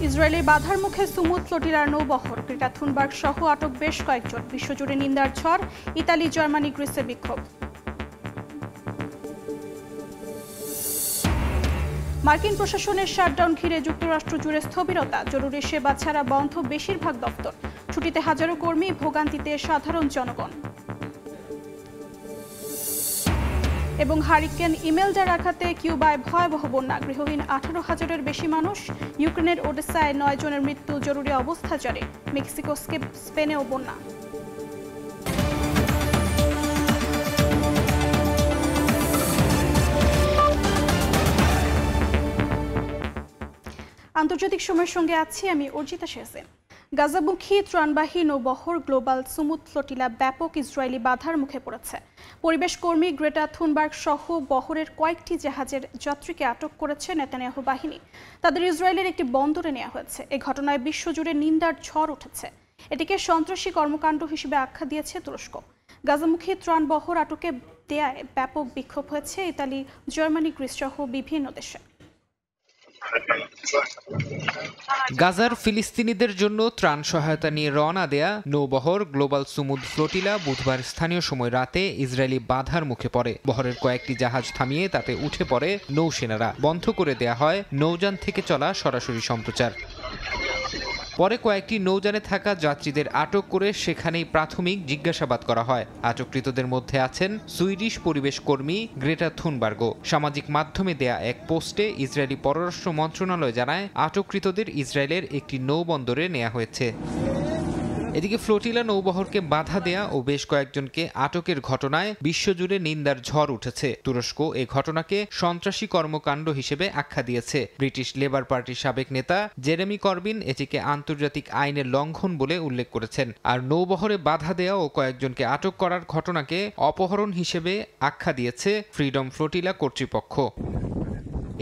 ইসরায়েলের বাধার মুখে সুমুদ ফ্লোটিলার নৌবহর গ্রেটা থুনবার্গ সহ আটক বেশ কয়েকজন। বিশ্বজুড়ে নিন্দার ঝড়, ইতালি, জার্মানি, গ্রিসে বিক্ষোভ। মার্কিন প্রশাসনের শাটডাউন ঘিরে যুক্তরাষ্ট্র জুড়ে স্থবিরতা, জরুরি সেবা ছাড়া বন্ধ বেশিরভাগ দপ্তর। ছুটিতে হাজারো কর্মী, ভোগান্তিতে সাধারণ জনগণ। এবং হারিকেন ইমেলডার আঘাতে কিউবায় ভয়াবহ বন্যা, গৃহহীন 18,000-এর বেশি মানুষ। ইউক্রেনের ওডেসায় 9 জনের মৃত্যু, জরুরি অবস্থা জারি। মেক্সিকো, স্পেনেও বন্যা। আন্তর্জাতিক সময়ের সঙ্গে আছি আমি অর্জিতা শেহসেন। গাজামুখী ত্রাণবাহী নৌবহর গ্লোবাল সুমুদ ফ্লোটিলা ব্যাপক ইসরায়েলি বাধার মুখে পড়েছে। পরিবেশ কর্মী গ্রেটা থুনবার্গ সহ বহরের কয়েকটি জাহাজের যাত্রীকে আটক করেছে নেতানিয়াহু বাহিনী। তাদের ইসরায়েলের একটি বন্দরে নেওয়া হয়েছে। এই ঘটনায় বিশ্বজুড়ে নিন্দার ঝড় উঠেছে। এটিকে সন্ত্রাসী কর্মকাণ্ড হিসেবে আখ্যা দিয়েছে তুরস্ক। গাজামুখী ত্রাণবহর আটকে দেয়ায় ব্যাপক বিক্ষোভ হয়েছে ইতালি, জার্মানি, গ্রিস সহ বিভিন্ন দেশে। গাজার ফিলিস্তিনিদের জন্য ত্রাণ সহায়তা নিয়ে রওনা দেয়া নৌবহর গ্লোবাল সুমুদ ফ্লোটিলা বুধবার স্থানীয় সময় রাতে ইসরায়েলি বাধার মুখে পড়ে। বহরের কয়েকটি জাহাজ থামিয়ে তাতে উঠে পড়ে নৌসেনারা। বন্ধ করে দেয়া হয় নৌযান থেকে চলা সরাসরি সম্প্রচার। পরে কয়েকটি নৌযানে থাকা যাত্রীদের আটক করে সেখানেই প্রাথমিক জিজ্ঞাসাবাদ করা হয়। আটককৃতদের মধ্যে আছেন সুইডিশ পরিবেশ কর্মী গ্রেটা থুনবার্গ। সামাজিক মাধ্যমে দেয়া এক পোস্টে ইসরায়েলি পররাষ্ট্র মন্ত্রণালয় জানায় আটককৃতদের ইসরায়েলের একটি নৌবন্দরে নেওয়া হয়েছে। এদিকে ফ্লোটিলা নৌবহরকে বাধা দেয়া ও বেশ কয়েকজনকে আটকের ঘটনায় বিশ্বজুড়ে নিন্দার ঝড় উঠেছে। তুরস্ক এ ঘটনাকে সন্ত্রাসী কর্মকাণ্ড হিসেবে আখ্যা দিয়েছে। ব্রিটিশ লেবার পার্টির সাবেক নেতা জেরেমি করবিন এটিকে আন্তর্জাতিক আইনের লঙ্ঘন বলে উল্লেখ করেছেন। আর নৌবহরে বাধা দেয়া ও কয়েকজনকে আটক করার ঘটনাকে অপহরণ হিসেবে আখ্যা দিয়েছে ফ্রিডম ফ্লোটিলা কর্তৃপক্ষ।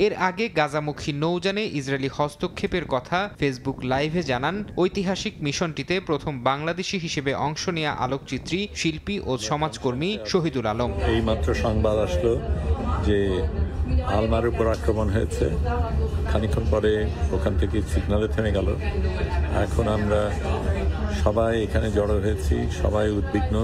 এর আগে গাজামুখী নৌযানে ইসরায়েলি হস্তক্ষেপের কথা ফেসবুক লাইভে জানান ঐতিহাসিক মিশনটিতে প্রথম বাংলাদেশি হিসেবে অংশ নেওয়া আলোকচিত্রী, শিল্পী ও সমাজকর্মী শহীদুল আলম। এইমাত্র সংবাদ আসলো যে আলমার উপর আক্রমণ হয়েছে। খানিকক্ষণ পরে ওখান থেকে সিগন্যালে থেমে গেল। এখন আমরা সবাই এখানে জড়ো হয়েছি, সবাই উদ্বিগ্ন।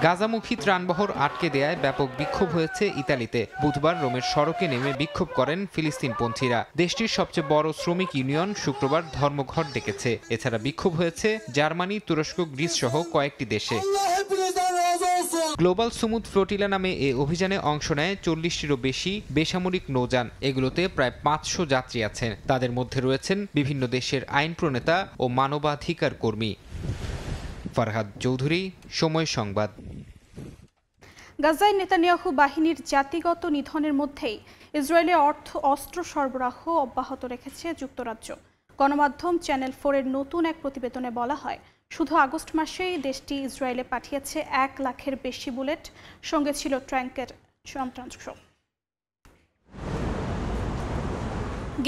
গাজামুখী ত্রাণবহর আটকে দেয়ায় ব্যাপক বিক্ষোভ হয়েছে ইতালিতে। বুধবার রোমের সড়কে নেমে বিক্ষোভ করেন ফিলিস্তিনপন্থীরা। দেশটির সবচেয়ে বড় শ্রমিক ইউনিয়ন শুক্রবার ধর্মঘট ডেকেছে। এছাড়া বিক্ষোভ হয়েছে জার্মানি, তুরস্ক, গ্রিস সহ কয়েকটি দেশে। গ্লোবাল সুমুদ ফ্লোটিলা নামে এ অভিযানে অংশ নেয় 40টিরও বেশি বেসামরিক নৌযান। এগুলোতে প্রায় 500 যাত্রী আছেন। তাদের মধ্যে রয়েছেন বিভিন্ন দেশের আইন প্রণেতা ও মানবাধিকার কর্মী। ফারহাদ চৌধুরী, সময় সংবাদ। গাজায় নেতানিয়াহু বাহিনীর জাতিগত নিধনের মধ্যেই ইসরায়েলে অস্ত্র সরবরাহ অব্যাহত রেখেছে যুক্তরাজ্য। গণমাধ্যম চ্যানেল 4-এর নতুন এক প্রতিবেদনে বলা হয়, শুধু আগস্ট মাসেই দেশটি ইসরায়েলে পাঠিয়েছে 1 লাখের বেশি বুলেট, সঙ্গে ছিল ট্যাঙ্কের যন্ত্রাংশ।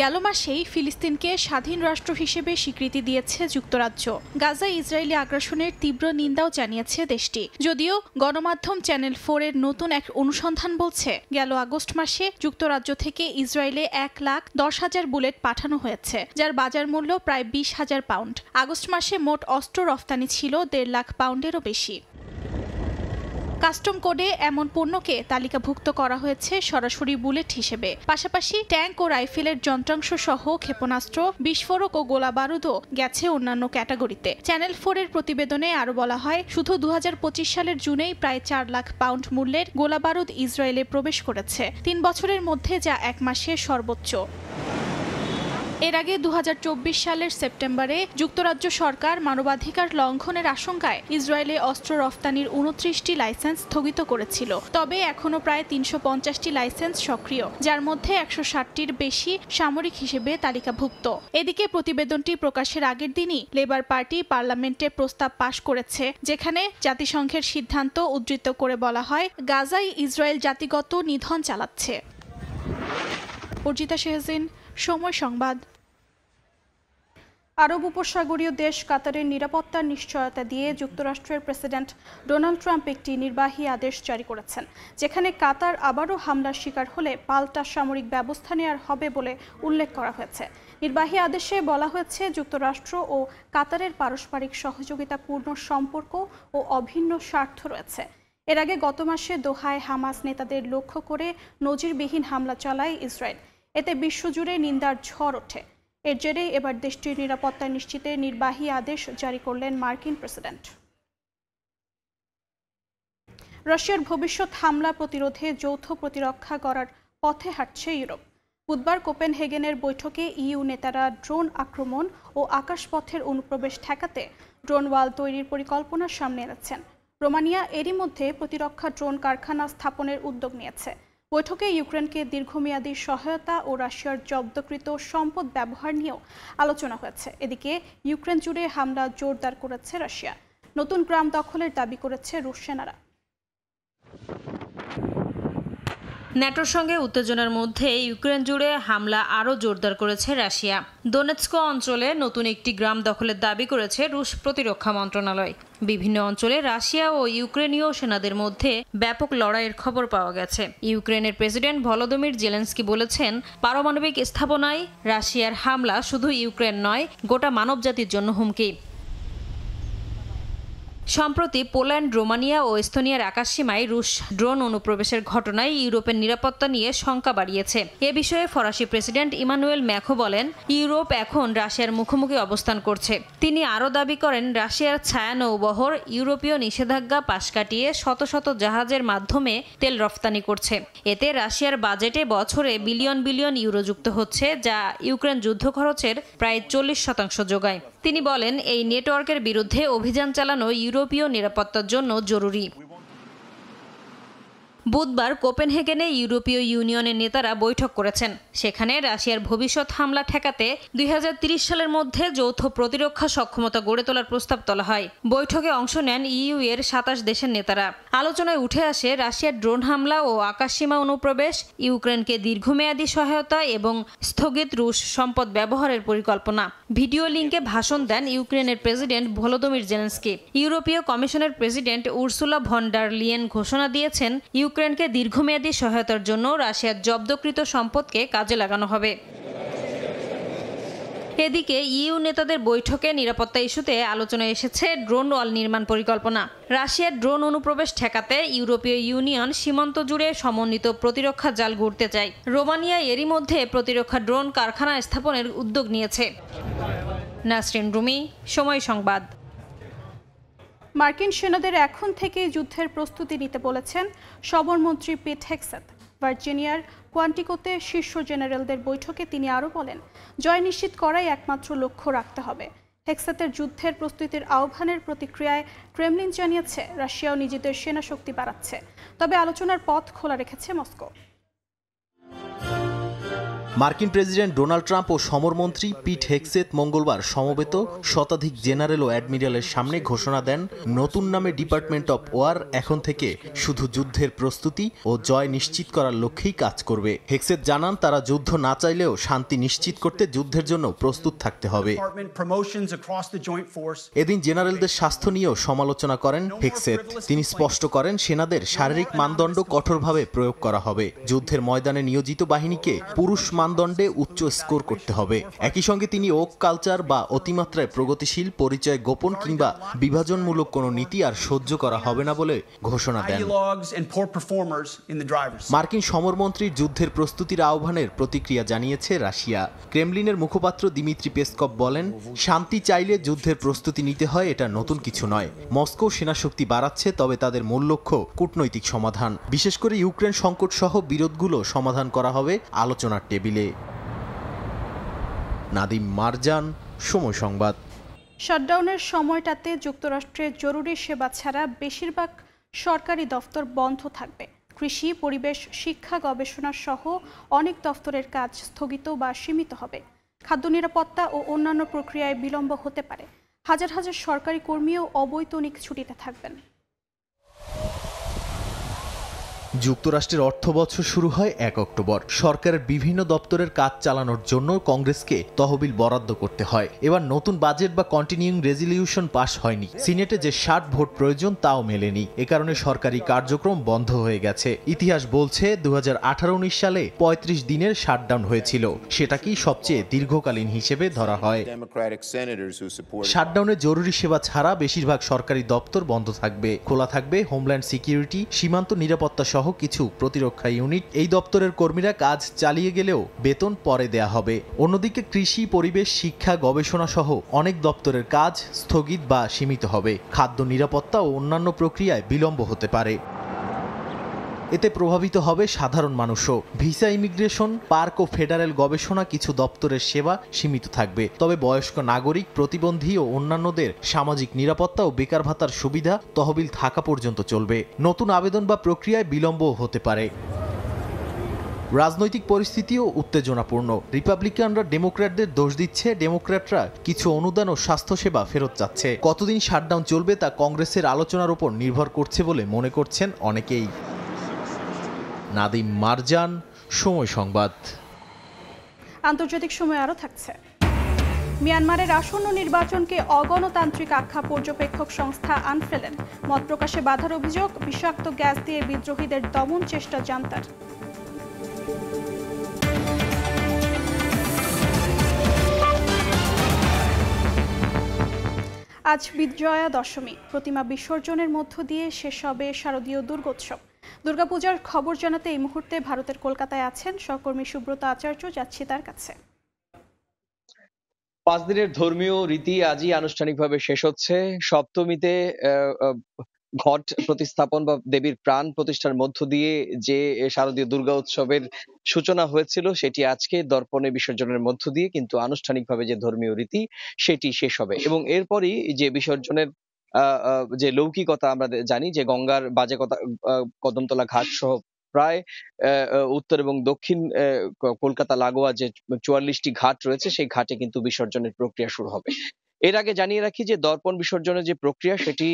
গেল মাসেই ফিলিস্তিনকে স্বাধীন রাষ্ট্র হিসেবে স্বীকৃতি দিয়েছে যুক্তরাজ্য। গাজায় ইসরায়েলি আগ্রাসনের তীব্র নিন্দাও জানিয়েছে দেশটি। যদিও গণমাধ্যম চ্যানেল 4-এর নতুন এক অনুসন্ধান বলছে, গেল আগস্ট মাসে যুক্তরাজ্য থেকে ইসরায়েলে 1,10,000 বুলেট পাঠানো হয়েছে, যার বাজার মূল্য প্রায় 20,000 পাউন্ড। আগস্ট মাসে মোট অস্ত্র রফতানি ছিল 1.5 লাখ পাউন্ডেরও বেশি। কাস্টম কোডে এমন পণ্যকে তালিকাভুক্ত করা হয়েছে সরাসরি বুলেট হিসেবে। পাশাপাশি ট্যাঙ্ক ও রাইফেলের যন্ত্রাংশ সহ ক্ষেপণাস্ত্র, বিস্ফোরক ও গোলা বারুদও গেছে অন্যান্য ক্যাটাগরিতে। চ্যানেল 4-এর প্রতিবেদনে আরও বলা হয়, শুধু 2025 সালের জুনেই প্রায় 4 লাখ পাউন্ড মূল্যের গোলা বারুদ ইসরায়েলে প্রবেশ করেছে, 3 বছরের মধ্যে, যা এক মাসে সর্বোচ্চ। এর আগে 2024 সালের সেপ্টেম্বরে যুক্তরাজ্য সরকার মানবাধিকার লঙ্ঘনের আশঙ্কায় ইসরায়েলে অস্ত্র রফতানির 29টি লাইসেন্স স্থগিত করেছিল। তবে এখনও প্রায় 350টি লাইসেন্স সক্রিয়, যার মধ্যে 160টির বেশি সামরিক হিসেবে তালিকাভুক্ত। এদিকে প্রতিবেদনটি প্রকাশের আগের দিনই লেবার পার্টি পার্লামেন্টে প্রস্তাব পাশ করেছে, যেখানে জাতিসংঘের সিদ্ধান্ত উদ্ধৃত করে বলা হয়, গাজায় ইসরায়েল জাতিগত নিধন চালাচ্ছে। অর্জিতা শেহসিন, সময় সংবাদ। আরব উপসাগরীয় দেশ কাতারের নিরাপত্তার নিশ্চয়তা দিয়ে যুক্তরাষ্ট্রের প্রেসিডেন্ট ডোনাল্ড ট্রাম্প একটি নির্বাহী আদেশ জারি করেছেন, যেখানে কাতার আবারও হামলার শিকার হলে পাল্টা সামরিক ব্যবস্থা নেওয়ার হবে বলে উল্লেখ করা হয়েছে। নির্বাহী আদেশে বলা হয়েছে, যুক্তরাষ্ট্র ও কাতারের পারস্পরিক সহযোগিতাপূর্ণ সম্পর্ক ও অভিন্ন স্বার্থ রয়েছে। এর আগে গত মাসে দোহায় হামাস নেতাদের লক্ষ্য করে নজিরবিহীন হামলা চালায় ইসরায়েল। এতে বিশ্বজুড়ে নিন্দার ঝড় ওঠে। এর জেরে এবার দেশটির নিরাপত্তা নিশ্চিতে নির্বাহী আদেশ জারি করলেন মার্কিন প্রেসিডেন্ট। রাশিয়ার ভবিষ্যৎ হামলা প্রতিরোধে যৌথ প্রতিরক্ষা করার পথে হাঁটছে ইউরোপ। বুধবার কোপেনহেগেনের বৈঠকে ইইউ নেতারা ড্রোন আক্রমণ ও আকাশপথের অনুপ্রবেশ ঠেকাতে ড্রোন ওয়াল তৈরির পরিকল্পনা সামনে এনেছেন। রোমানিয়া এরই মধ্যে প্রতিরক্ষা ড্রোন কারখানা স্থাপনের উদ্যোগ নিয়েছে। বৈঠকে ইউক্রেনকে দীর্ঘমেয়াদী সহায়তা ও রাশিয়ার জব্দকৃত সম্পদ ব্যবহার নিয়েও আলোচনা হয়েছে। এদিকে ইউক্রেন জুড়ে হামলা জোরদার করেছে রাশিয়া। নতুন গ্রাম দখলের দাবি করেছে রুশ সেনারা। ন্যাটোর সঙ্গে উত্তেজনার মধ্যে ইউক্রেন জুড়ে হামলা আরও জোরদার করেছে রাশিয়া। দোনেৎস্ক অঞ্চলে নতুন একটি গ্রাম দখলের দাবি করেছে রুশ প্রতিরক্ষা মন্ত্রণালয়। বিভিন্ন অঞ্চলে রাশিয়া ও ইউক্রেনীয় সেনাদের মধ্যে ব্যাপক লড়াইয়ের খবর পাওয়া গেছে। ইউক্রেনের প্রেসিডেন্ট ভলোদিমির জেলেনস্কি বলেছেন, পারমাণবিক স্থাপনায় রাশিয়ার হামলা শুধু ইউক্রেন নয়, গোটা মানবজাতির জন্য হুমকি। সম্প্রতি পোল্যান্ড, রোমানিয়া ও এস্তোনিয়ার আকাশসীমায় রুশ ড্রোন অনুপ্রবেশের ঘটনায় ইউরোপের নিরাপত্তা নিয়ে শঙ্কা বাড়িয়েছে। এ বিষয়ে ফরাসি প্রেসিডেন্ট ইমানুয়েল ম্যাখো বলেন, ইউরোপ এখন রাশিয়ার মুখোমুখি অবস্থান করছে। তিনি আরও দাবি করেন, রাশিয়ার ছায়া নৌবহর ইউরোপীয় নিষেধাজ্ঞা পাশ কাটিয়ে শত শত জাহাজের মাধ্যমে তেল রফতানি করছে। এতে রাশিয়ার বাজেটে বছরে বিলিয়ন বিলিয়ন ইউরো যুক্ত হচ্ছে, যা ইউক্রেন যুদ্ধ খরচের প্রায় 40% যোগায়। তিনি বলেন, এই নেটওয়ার্কের বিরুদ্ধে অভিযান চালানো ইউরোপীয় নিরাপত্তার জন্য জরুরি। বুধবার কোপেনহেগেনে ইউরোপীয় ইউনিয়নের নেতারা বৈঠক করেছেন। সেখানে রাশিয়ার ভবিষ্যৎ হামলা ঠেকাতে 2030 সালের মধ্যে যৌথ প্রতিরক্ষা সক্ষমতা গড়ে তোলার প্রস্তাব তোলা হয়। বৈঠকে অংশ নেন ইইউ এর 27 দেশের নেতারা। আলোচনায় উঠে আসে রাশিয়ার ড্রোন হামলা ও আকাশসীমা অনুপ্রবেশ, ইউক্রেনকে দীর্ঘমেয়াদী সহায়তা এবং স্থগিত রুশ সম্পদ ব্যবহারের পরিকল্পনা। ভিডিও লিঙ্কে ভাষণ দেন ইউক্রেনের প্রেসিডেন্ট ভলোদিমির জেলেনস্কি। ইউরোপীয় কমিশনের president Ursula von der Leyen ঘোষণা দিয়েছেন, ইউক্রেনকে দীর্ঘমেয়াদী সহায়তার জন্য রাশিয়ার জব্দকৃত সম্পদকে কাজে লাগানো হবে। এদিকে ইইউ নেতাদের বৈঠকে নিরাপত্তা ইস্যুতে আলোচনায় এসেছে ড্রোন ওয়াল নির্মাণ পরিকল্পনা। রাশিয়ার ড্রোন অনুপ্রবেশ ঠেকাতে ইউরোপীয় ইউনিয়ন সীমান্ত জুড়ে সমন্বিত প্রতিরক্ষা জাল গড়তে চায়। রোমানিয়া এরই মধ্যে প্রতিরক্ষা ড্রোন কারখানা স্থাপনের উদ্যোগ নিয়েছে। নাসরিন রুমি, সময় সংবাদ। মার্কিন সেনাদের এখন থেকেই যুদ্ধের প্রস্তুতি নিতে বলেছেন সবরমন্ত্রী পিট হেগসেথ। ভার্জিনিয়ার কোয়ান্টিকোতে শীর্ষ জেনারেলদের বৈঠকে তিনি আরও বলেন, জয় নিশ্চিত করাই একমাত্র লক্ষ্য রাখতে হবে। হেগসেথের যুদ্ধের প্রস্তুতির আহ্বানের প্রতিক্রিয়ায় ক্রেমলিন জানিয়েছে, রাশিয়াও নিজেদের সেনা শক্তি বাড়াচ্ছে, তবে আলোচনার পথ খোলা রেখেছে মস্কো। মার্কিন প্রেসিডেন্ট ডোনাল্ড ট্রাম্প ও সমরমন্ত্রী পিট হেগসেথ মঙ্গলবার সমবেত শতাধিক জেনারেল ও অ্যাডমিরালের সামনে ঘোষণা দেন, নতুন নামে ডিপার্টমেন্ট অফ ওয়ার এখন থেকে শুধু যুদ্ধের প্রস্তুতি ও জয় নিশ্চিত করার লক্ষ্যেই কাজ করবে। হেগসেথ জানান, তারা যুদ্ধ না চাইলেও শান্তি নিশ্চিত করতে যুদ্ধের জন্য প্রস্তুত থাকতে হবে। এদিন জেনারেলদের স্বাস্থ্য নিয়েও সমালোচনা করেন হেগসেথ। তিনি স্পষ্ট করেন, সেনাদের শারীরিক মানদণ্ড কঠোরভাবে প্রয়োগ করা হবে। যুদ্ধের ময়দানে নিয়োজিত বাহিনীকে পুরুষ মানদণ্ডে উচ্চ স্কোর করতে হবে। একই সঙ্গে তিনি ওক কালচার বা অতিমাত্রায় প্রগতিশীল, পরিচয় গোপন কিংবা বিভাজনমূলক কোনো নীতি আর সহ্য করা হবে না বলে ঘোষণা দেন। মার্কিন সমরমন্ত্রীর যুদ্ধের প্রস্তুতির আহ্বানের প্রতিক্রিয়া জানিয়েছে রাশিয়া। ক্রেমলিনের মুখপাত্র দিমিত্রি পেসকভ বলেন, শান্তি চাইলে যুদ্ধের প্রস্তুতি নিতে হয়, এটা নতুন কিছু নয়। মস্কো সেনাশক্তি বাড়াচ্ছে, তবে তাদের মূল লক্ষ্য কূটনৈতিক সমাধান। বিশেষ করে ইউক্রেন সংকট সহ বিরোধগুলো সমাধান করা হবে আলোচনার টেবিলে। নাদিম মারজান, সময় সংবাদ। শাটডাউনের সময়টাতে যুক্তরাষ্ট্রের জরুরি সেবা ছাড়া বেশিরভাগ সরকারি দফতর বন্ধ থাকবে। কৃষি, পরিবেশ, শিক্ষা, গবেষণা সহ অনেক দফতরের কাজ স্থগিত বা সীমিত হবে। খাদ্য নিরাপত্তা ও অন্যান্য প্রক্রিয়ায় বিলম্ব হতে পারে। হাজার হাজার সরকারি কর্মীও অবৈতনিক ছুটিতে থাকবেন। যুক্তরাষ্ট্রের অর্থবছর শুরু হয় 1 অক্টোবর। সরকারের বিভিন্ন দপ্তরের কাজ চালানোর জন্য কংগ্রেসকে তহবিল বরাদ্দ করতে হয়। এবার নতুন বাজেট বা কন্টিনিউইং রেজলিউশন পাস হয়নি। সিনেটে যে 60 ভোট প্রয়োজন তাও মেলেনি। এ কারণে সরকারি কার্যক্রম বন্ধ হয়ে গেছে। ইতিহাস বলছে 2018-19 সালে 35 দিনের শাটডাউন হয়েছিল। সেটাকেই সবচেয়ে দীর্ঘকালীন হিসেবে ধরা হয়। শাটডাউনে জরুরি সেবা ছাড়া বেশিরভাগ সরকারি দপ্তর বন্ধ থাকবে। খোলা থাকবে হোমল্যান্ড সিকিউরিটি, সীমান্ত নিরাপত্তা সহ কিছু প্রতিরক্ষা ইউনিট। এই দপ্তরের কর্মীরা কাজ চালিয়ে গেলেও বেতন পরে দেয়া হবে। অন্যদিকে কৃষি, পরিবেশ, শিক্ষা, গবেষণা সহ অনেক দপ্তরের কাজ স্থগিত বা সীমিত হবে। খাদ্য নিরাপত্তা ও অন্যান্য প্রক্রিয়ায় বিলম্ব হতে পারে। এতে প্রভাবিত হবে সাধারণ মানুষও। ভিসা, ইমিগ্রেশন, পার্ক ও ফেডারেল গবেষণা কিছু দপ্তরের সেবা সীমিত থাকবে। তবে বয়স্ক নাগরিক, প্রতিবন্ধী ও অন্যান্যদের সামাজিক নিরাপত্তা ও বেকার ভাতার সুবিধা তহবিল থাকা পর্যন্ত চলবে। নতুন আবেদন বা প্রক্রিয়ায় বিলম্বও হতে পারে। রাজনৈতিক পরিস্থিতিও উত্তেজনাপূর্ণ। রিপাবলিকানরা ডেমোক্র্যাটদের দোষ দিচ্ছে, ডেমোক্র্যাটরা কিছু অনুদান ও স্বাস্থ্যসেবা ফেরত চাচ্ছে। কতদিন শাটডাউন চলবে তা কংগ্রেসের আলোচনার উপর নির্ভর করছে বলে মনে করছেন অনেকেই। নাদিম মারজান, সময় সংবাদ। আন্তর্জাতিক সময় আরও থাকছে। মিয়ানমারের আসন্ন নির্বাচনকে অগণতান্ত্রিক আখ্যা পর্যবেক্ষক সংস্থা আনফেলেন। মত প্রকাশে বাধার অভিযোগ, বিষাক্ত গ্যাস দিয়ে বিদ্রোহীদের দমন চেষ্টা জান্তার। আজ বিজয়া দশমী। প্রতিমা বিসর্জনের মধ্য দিয়ে শেষ হবে শারদীয় দুর্গোৎসব। দুর্গাপূজার খবর জানাতে এই মুহূর্তে ভারতের কলকাতায় আছেন সহকর্মী সুব্রত আচার্য। যাচ্ছি তার কাছে। 5 দিনের ধর্মীয় রীতি আজই আনুষ্ঠানিকভাবে শেষ হচ্ছে। সপ্তমীতে ঘট প্রতিস্থাপন বা দেবীর প্রাণ প্রতিষ্ঠার মধ্য দিয়ে যে শারদীয় দুর্গা উৎসবের সূচনা হয়েছিল সেটি আজকে দর্পণে বিসর্জনের মধ্য দিয়ে কিন্তু আনুষ্ঠানিকভাবে যে ধর্মীয় রীতি সেটি শেষ হবে। এবং এরপরই যে বিসর্জনের যে লৌকিকতা আমরা জানি যে গঙ্গার বাজেকতা, কদমতলা ঘাট সহ প্রায় উত্তর এবং দক্ষিণ কলকাতা লাগোয়া যে 44টি ঘাট রয়েছে সেই ঘাটে কিন্তু বিসর্জনের প্রক্রিয়া শুরু হবে। এর আগে জানিয়ে রাখি যে দর্পণ বিসর্জনের যে প্রক্রিয়া সেটি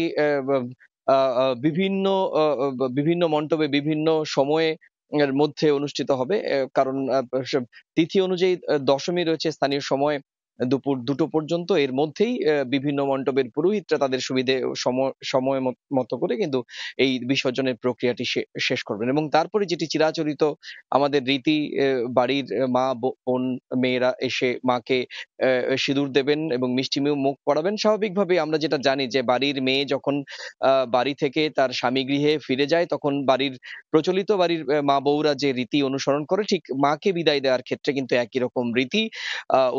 বিভিন্ন মণ্ডপে বিভিন্ন সময়ে এর মধ্যে অনুষ্ঠিত হবে। কারণ তিথি অনুযায়ী দশমী রয়েছে স্থানীয় সময় দুপুর 2টো পর্যন্ত। এর মধ্যেই বিভিন্ন মণ্ডপের পুরোহিতরা তাদের সুবিধে সময় মতো করে কিন্তু এই বিসর্জনের প্রক্রিয়াটি শেষ করবেন। এবং তারপরে যেটি চিরাচরিত আমাদের রীতি, বাড়ির মা, বোন, মেয়েরা এসে মাকে সিঁদুর দেবেন এবং মিষ্টি মুখ পরাবেন। স্বাভাবিকভাবে আমরা যেটা জানি যে বাড়ির মেয়ে যখন বাড়ি থেকে তার স্বামী গৃহে ফিরে যায় তখন প্রচলিত বাড়ির মা বউরা যে রীতি অনুসরণ করে ঠিক মাকে বিদায় দেওয়ার ক্ষেত্রে কিন্তু একই রকম রীতি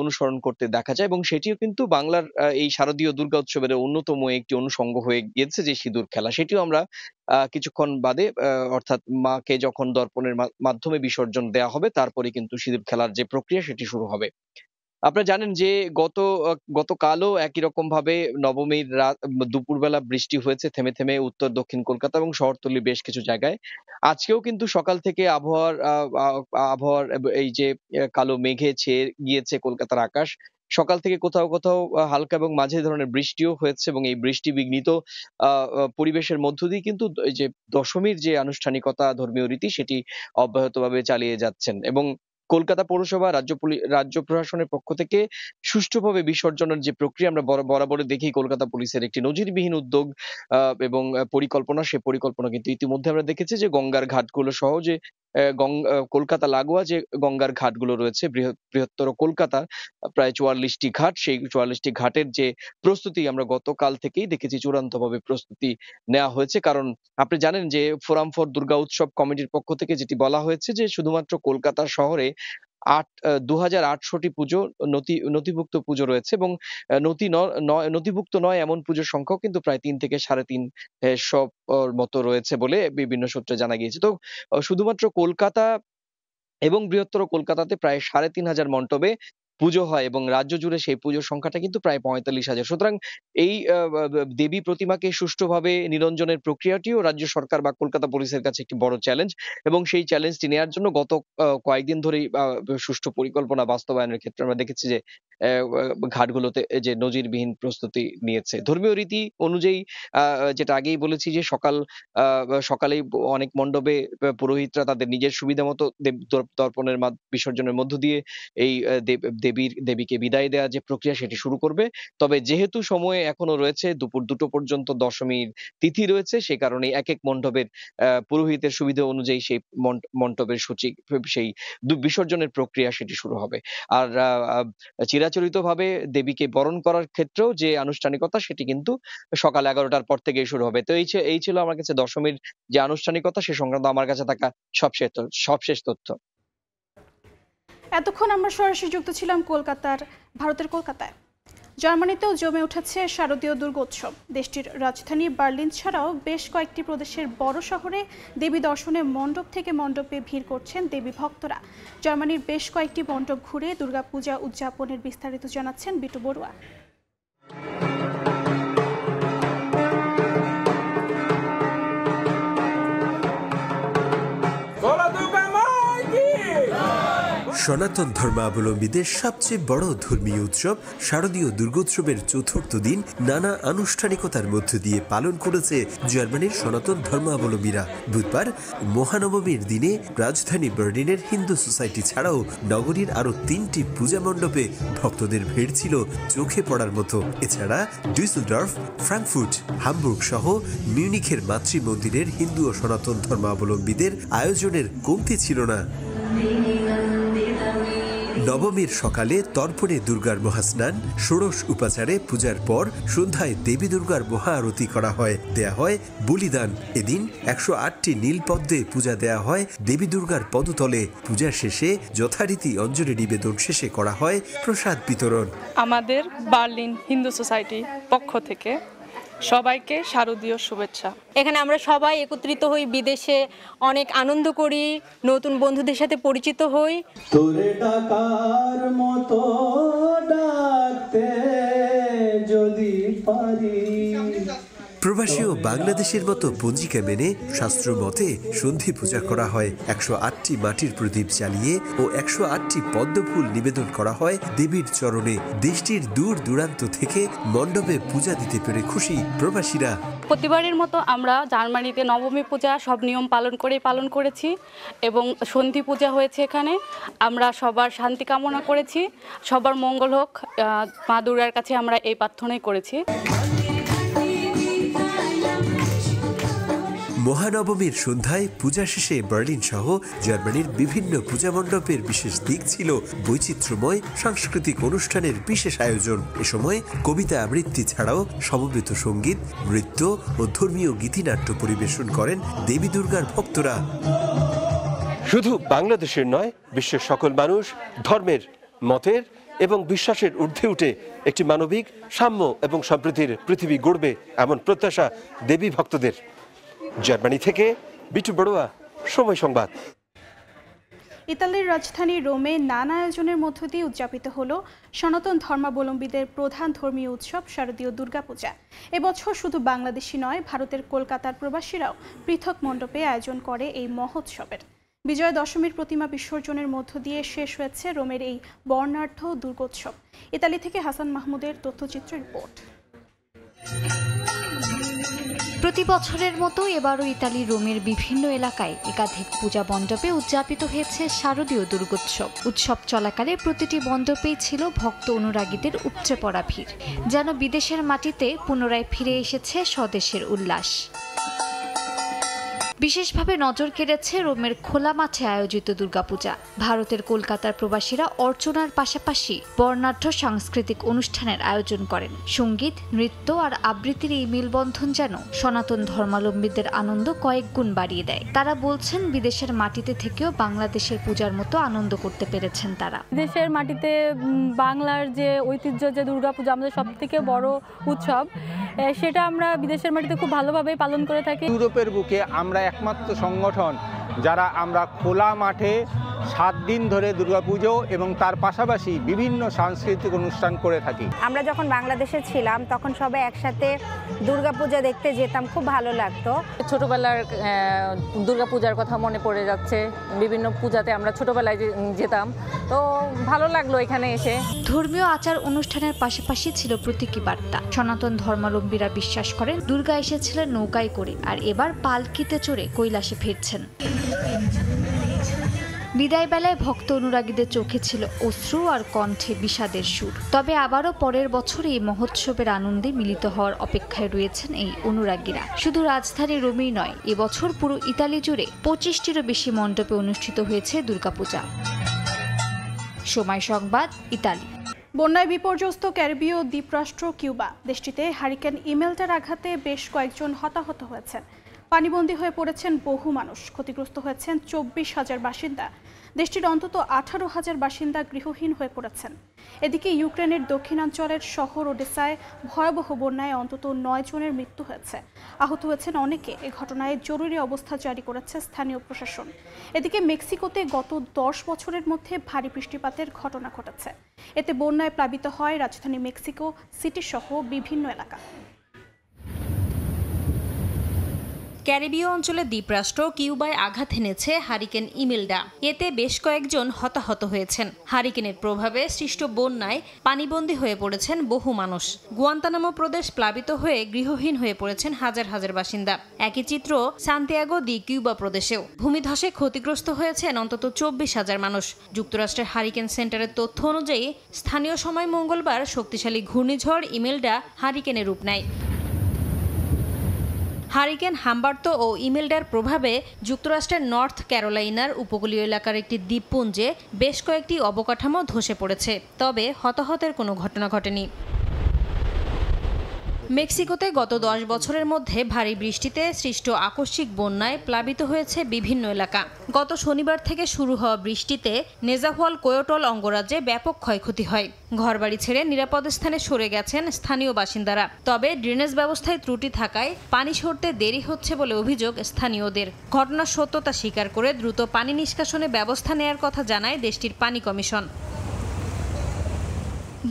অনুসরণ করতে দেখা যায়। এবং সেটিও কিন্তু বাংলার এই শারদীয় দুর্গা উৎসবের অন্যতম একটি অনুষঙ্গ হয়ে গিয়েছে যে সিঁদুর খেলা। সেটিও আমরা কিছুক্ষণ বাদে অর্থাৎ মাকে যখন দর্পণের মাধ্যমে বিসর্জন দেওয়া হবে তারপরে কিন্তু সিঁদুর খেলার যে প্রক্রিয়া সেটি শুরু হবে। আপনারা জানেন যে গতকালও একই রকম ভাবে নবমীর রাত দুপুরবেলা বৃষ্টি হয়েছে থেমে থেমে উত্তর দক্ষিণ কলকাতা এবং শহরতলির বেশ কিছু জায়গায়। আজকেও কিন্তু সকাল থেকে আবহাওয়ার এই যে কালো মেঘে ছেয়ে গিয়েছে কলকাতার আকাশ। সকাল থেকে কোথাও কোথাও হালকা এবং মাঝারি ধরনের বৃষ্টিও হয়েছে এবং এই বৃষ্টি বিঘ্নিত পরিবেশের মধ্য দিয়ে কিন্তু এই যে দশমীর যে আনুষ্ঠানিকতা, ধর্মীয় রীতি সেটি অব্যাহতভাবে চালিয়ে যাচ্ছেন। এবং কলকাতা পৌরসভা, রাজ্য প্রশাসনের পক্ষ থেকে সুষ্ঠুভাবে বিসর্জনের যে প্রক্রিয়া আমরা বরাবরই দেখি কলকাতা পুলিশের একটি নজিরবিহীন উদ্যোগ এবং পরিকল্পনা, সে পরিকল্পনা কিন্তু ইতিমধ্যে আমরা দেখেছি যে গঙ্গার ঘাটগুলো সহ যে কলকাতা লাগোয়া যে গঙ্গার ঘাটগুলো রয়েছে বৃহত্তর কলকাতার প্রায় 44টি ঘাট, সেই 44টি ঘাটের যে প্রস্তুতি আমরা গতকাল থেকেই দেখেছি চূড়ান্তভাবে প্রস্তুতি নেওয়া হয়েছে। কারণ আপনি জানেন যে ফোরাম ফর দুর্গা উৎসব কমিটির পক্ষ থেকে যেটি বলা হয়েছে যে শুধুমাত্র কলকাতা শহরে 2800টি পুজো নথিভুক্ত পুজো রয়েছে এবং নথিভুক্ত নয় এমন পুজোর সংখ্যাও কিন্তু প্রায় 3 থেকে 3.5 মতো রয়েছে বলে বিভিন্ন সূত্রে জানা গিয়েছে। তো শুধুমাত্র কলকাতা এবং বৃহত্তর কলকাতাতে প্রায় 3,500 মণ্ডপে পুজো হয় এবং রাজ্য জুড়ে সেই পুজোর সংখ্যাটা কিন্তু প্রায় 45,000। সুতরাং এই দেবী প্রতিমাকে সুষ্ঠুভাবে নিরঞ্জনের প্রক্রিয়াটিও রাজ্য সরকার বা কলকাতা পুলিশের কাছে একটি বড় চ্যালেঞ্জ এবং সেই চ্যালেঞ্জটি নেওয়ার জন্য গত কয়েকদিন ধরেই সুষ্ঠু পরিকল্পনা বাস্তবায়নের ক্ষেত্রে আমরা দেখেছি যে ঘাটগুলোতে যে নজিরবিহীন প্রস্তুতি নিয়েছে। ধর্মীয় রীতি অনুযায়ী যেটা আগেই বলেছি যে সকালেই অনেক মণ্ডপে পুরোহিতরা তাদের নিজের সুবিধা মতো দর্পণের বিসর্জনের মধ্য দিয়ে এই দেবীকে বিদায় দেওয়া যে প্রক্রিয়া সেটি শুরু করবে। তবে যেহেতু সময় এখনো রয়েছে দুপুর 2টো পর্যন্ত দশমীর তিথি রয়েছে, সে কারণে এক মণ্ডপের পুরোহিতের সুবিধা অনুযায়ী সেই মণ্ডপের সেই বিসর্জনের প্রক্রিয়া সেটি শুরু হবে। আর চিরাচরিতভাবে দেবীকে বরণ করার ক্ষেত্রেও যে আনুষ্ঠানিকতা সেটি কিন্তু সকাল 11টার পর থেকেই শুরু হবে। তো এই ছিল আমার কাছে দশমীর যে আনুষ্ঠানিকতা সে সংক্রান্ত আমার কাছে থাকা সবশেষ তথ্য। এতক্ষণ আমরা সরাসরি যুক্ত ছিলাম ভারতের কলকাতায়। জার্মানিতেও জমে উঠেছে শারদীয় দুর্গোৎসব। দেশটির রাজধানী বার্লিন ছাড়াও বেশ কয়েকটি প্রদেশের বড় শহরে দেবী দর্শনে মণ্ডপ থেকে মণ্ডপে ভিড় করছেন দেবী ভক্তরা। জার্মানির বেশ কয়েকটি মণ্ডপ ঘুরে দুর্গাপূজা উদযাপনের বিস্তারিত জানাচ্ছেন বিটু বড়ুয়া। সনাতন ধর্মাবলম্বীদের সবচেয়ে বড় ধর্মীয় উৎসব শারদীয় দুর্গোৎসবের চতুর্থ দিন নানা আনুষ্ঠানিকতার মধ্য দিয়ে পালন করেছে জার্মানির সনাতন ধর্মাবলম্বীরা। বুধবার মহানবমীর দিনে রাজধানী বার্লিনের হিন্দু সোসাইটি ছাড়াও নগরীর আরও 3টি পূজা মণ্ডপে ভক্তদের ভিড় ছিল চোখে পড়ার মতো। এছাড়া ডুইসেলডর্ফ, ফ্রাঙ্কফুর্ট, হামবুর্গ সহ মিউনিখের মাতৃমন্দিরের হিন্দু ও সনাতন ধর্মাবলম্বীদের আয়োজনের কমতি ছিল না। নবমীর সকালে তর্পণে দুর্গার মহাস্নান, ষোড়শ উপাচারে পূজার পর সন্ধ্যায় দেবী দুর্গার মহা আরতি করা হয়, দেয়া হয় বলিদান। এদিন 108টি নীলপদ্মে পূজা দেয়া হয় দেবী দুর্গার পদতলে। পূজা শেষে যথারীতি অঞ্জলি নিবেদন শেষে করা হয় প্রসাদ বিতরণ। আমাদের বার্লিন হিন্দু সোসাইটি পক্ষ থেকে সবাইকে শারদীয় শুভেচ্ছা। এখানে আমরা সবাই একত্রিত হই, বিদেশে অনেক আনন্দ করি, নতুন বন্ধুদের সাথে পরিচিত হই। তোরে ডাকার মতো ডাকতে যদি পারি। প্রবাসী ও বাংলাদেশের মতো পঞ্জিকা মেনে শাস্ত্র মতে সন্ধি পূজা করা হয়। 108টি মাটির প্রদীপ জ্বালিয়ে ও 108টি পদ্মফুল নিবেদন করা হয় দেবীর চরণে। দেশটির দূর দূরান্ত থেকে মণ্ডপে পূজা দিতে পেরে খুশি প্রবাসীরা। প্রতিবারের মতো আমরা জার্মানিতে নবমী পূজা সব নিয়ম পালন করেছি এবং সন্ধি পূজা হয়েছে এখানে। আমরা সবার শান্তি কামনা করেছি, সবার মঙ্গল হোক, মা দুর্গার কাছে আমরা এই প্রার্থনাই করেছি। মহানবমীর সন্ধ্যায় পূজা শেষে বার্লিন সহ জার্মানির বিভিন্ন পূজা মণ্ডপের বিশেষ দিক ছিল বৈচিত্র্যময় সাংস্কৃতিক অনুষ্ঠানের বিশেষ আয়োজন। এ সময় কবিতা আবৃত্তি ছাড়াও সমবেত সঙ্গীত, নৃত্য ও ধর্মীয় গীতিনাট্য পরিবেশন করেন দেবী দুর্গার ভক্তরা। শুধু বাংলাদেশের নয়, বিশ্বের সকল মানুষ ধর্মের, মতের এবং বিশ্বাসের ঊর্ধ্বে উঠে একটি মানবিক, সাম্য এবং সম্প্রীতির পৃথিবী গড়বে এমন প্রত্যাশা দেবী ভক্তদের। জার্মানি থেকে বিটু বড়ুয়া, সময় সংবাদ। ইতালির রাজধানী রোমে নানা আয়োজনের মধ্য দিয়ে উদযাপিত হলো সনাতন ধর্মাবলম্বীদের প্রধান ধর্মীয় উৎসব শারদীয় দুর্গাপূজা। এবছর শুধু বাংলাদেশি নয়, ভারতের কলকাতার প্রবাসীরাও পৃথক মণ্ডপে আয়োজন করে এই মহোৎসবের। বিজয়া দশমীর প্রতিমা বিসর্জনের মধ্য দিয়ে শেষ হয়েছে রোমের এই বর্ণাঢ্য দুর্গোৎসব। ইতালি থেকে হাসান মাহমুদের তথ্যচিত্র রিপোর্ট। প্রতি বছরের মতো এবারও ইতালি রোমের বিভিন্ন এলাকায় একাধিক পূজা মণ্ডপে উদযাপিত হয়েছে শারদীয় দুর্গোৎসব। উৎসব চলাকালে প্রতিটি মণ্ডপেই ছিল ভক্ত অনুরাগীদের উপচে পড়া ভিড়, যেন বিদেশের মাটিতে পুনরায় ফিরে এসেছে স্বদেশের উল্লাস। বিশেষভাবে নজর কেড়েছে রোমের খোলা মাঠে আয়োজিত দুর্গাপূজা। ভারতের কলকাতার প্রবাসীরা অর্চনার পাশাপাশি বর্ণাঢ্য সাংস্কৃতিক অনুষ্ঠানের আয়োজন করেন। সঙ্গীত, নৃত্য আর আবৃত্তির এই মেলবন্ধন যেন সনাতন ধর্মাবলম্বীদের আনন্দ কয়েক গুণ বাড়িয়ে দেয়। তারা বলছেন, বিদেশের মাটিতে থেকেও বাংলাদেশের পূজার মতো আনন্দ করতে পেরেছেন তারা। দেশের মাটিতে বাংলার যে ঐতিহ্য, যে দুর্গাপূজা আমাদের সব থেকে বড় উৎসব, সেটা আমরা বিদেশের মাটিতে খুব ভালোভাবে পালন করে থাকি। ইউরোপের বুকে আমরা একমাত্র সংগঠন যারা আমরা খোলা মাঠে 7 দিন ধরে দুর্গাপুজো এবং তার পাশাপাশি বিভিন্ন সাংস্কৃতিক অনুষ্ঠান করে থাকি। আমরা যখন বাংলাদেশে ছিলাম তখন সবাই একসাথে দুর্গাপূজা দেখতে যেতাম, খুব ভালো লাগতো। ছোটবেলার দুর্গাপূজার কথা মনে পড়ে যাচ্ছে, বিভিন্ন পূজাতে আমরা ছোটবেলায় যেতাম, তো ভালো লাগলো এখানে এসে। ধর্মীয় আচার অনুষ্ঠানের পাশাপাশি ছিল প্রতীকী বার্তা। সনাতন ধর্মাবলম্বীরা বিশ্বাস করেন দুর্গা এসেছিলেন নৌকায় করে, আর এবার পালকিতে চড়ে কৈলাসে ফিরছেন। বিদায় বেলায় ভক্ত অনুরাগীদের চোখে ছিল অশ্রু আর কণ্ঠে বিষাদের সুর। তবে আবারও পরের বছর এই মহোৎসবের আনন্দে মিলিত হওয়ার অপেক্ষায় রয়েছেন এই অনুরাগীরা। শুধু রাজধানী রোমেই নয়, এবছর পুরো ইতালি জুড়ে 25টিরও বেশি মণ্ডপে অনুষ্ঠিত হয়েছে দুর্গাপূজা। সময় সংবাদ, ইতালি। বন্যায় বিপর্যস্ত ক্যারিবীয় দ্বীপরাষ্ট্র কিউবা। দেশটিতে হারিকেন ইমেলটার আঘাতে বেশ কয়েকজন হতাহত হয়েছেন। পানিবন্দী হয়ে পড়েছেন বহু মানুষ। ক্ষতিগ্রস্ত হয়েছেন 24,000 বাসিন্দা। দেশটির অন্তত 18,000 বাসিন্দা গৃহহীন হয়ে পড়েছেন। এদিকে ইউক্রেনের দক্ষিণাঞ্চলের শহর ওডেসায় ভয়াবহ বন্যায় অন্তত 9 জনের মৃত্যু হয়েছে। আহত হয়েছেন অনেকে। এ ঘটনায় জরুরি অবস্থা জারি করেছে স্থানীয় প্রশাসন। এদিকে মেক্সিকোতে গত 10 বছরের মধ্যে ভারী বৃষ্টিপাতের ঘটনা ঘটেছে। এতে বন্যায় প্লাবিত হয় রাজধানী মেক্সিকো সিটি সহ বিভিন্ন এলাকা। ক্যারিবীয় অঞ্চলে দ্বীপরাষ্ট্র কিউবায় আঘাত এনেছে হারিকেন ইমেলডা। এতে বেশ কয়েকজন হতাহত হয়েছেন। হারিকেনের প্রভাবে সৃষ্ট বন্যায় পানিবন্দী হয়ে পড়েছেন বহু মানুষ। গুয়ান্তানামো প্রদেশ প্লাবিত হয়ে গৃহহীন হয়ে পড়েছেন হাজার হাজার বাসিন্দা। একই চিত্র সান্তিয়াগো দি কিউবা প্রদেশেও। ভূমিধসে ক্ষতিগ্রস্ত হয়েছেন অন্তত 24,000 মানুষ। যুক্তরাষ্ট্রের হারিকেন সেন্টারের তথ্য অনুযায়ী স্থানীয় সময় মঙ্গলবার শক্তিশালী ঘূর্ণিঝড় ইমেলডা হারিকেনের রূপ নেয়। হারিকেন হাম্বার্তো ও ইমেলডার প্রভাবে যুক্তরাষ্ট্রের নর্থ ক্যারোলাইনার উপকূলীয় এলাকার একটি দ্বীপপুঞ্জে বেশ কয়েকটি অবকাঠামো ধসে পড়েছে, তবে হতাহতের কোনো ঘটনা ঘটেনি। মেক্সিকোতে গত 10 বছরের মধ্যে ভারী বৃষ্টিতে সৃষ্ট আকস্মিক বন্যায় প্লাবিত হয়েছে বিভিন্ন এলাকা। গত শনিবার থেকে শুরু হওয়া বৃষ্টিতে নেজাহুয়াল কোয়োটল অঙ্গরাজ্যে ব্যাপক ক্ষয়ক্ষতি হয়। ঘরবাড়ি ছেড়ে নিরাপদ স্থানে সরে গেছেন স্থানীয় বাসিন্দারা। তবে ড্রেনেজ ব্যবস্থায় ত্রুটি থাকায় পানি সরতে দেরি হচ্ছে বলে অভিযোগ স্থানীয়দের। ঘটনার সত্যতা স্বীকার করে দ্রুত পানি নিষ্কাশনে ব্যবস্থা নেয়ার কথা জানায় দেশটির পানি কমিশন।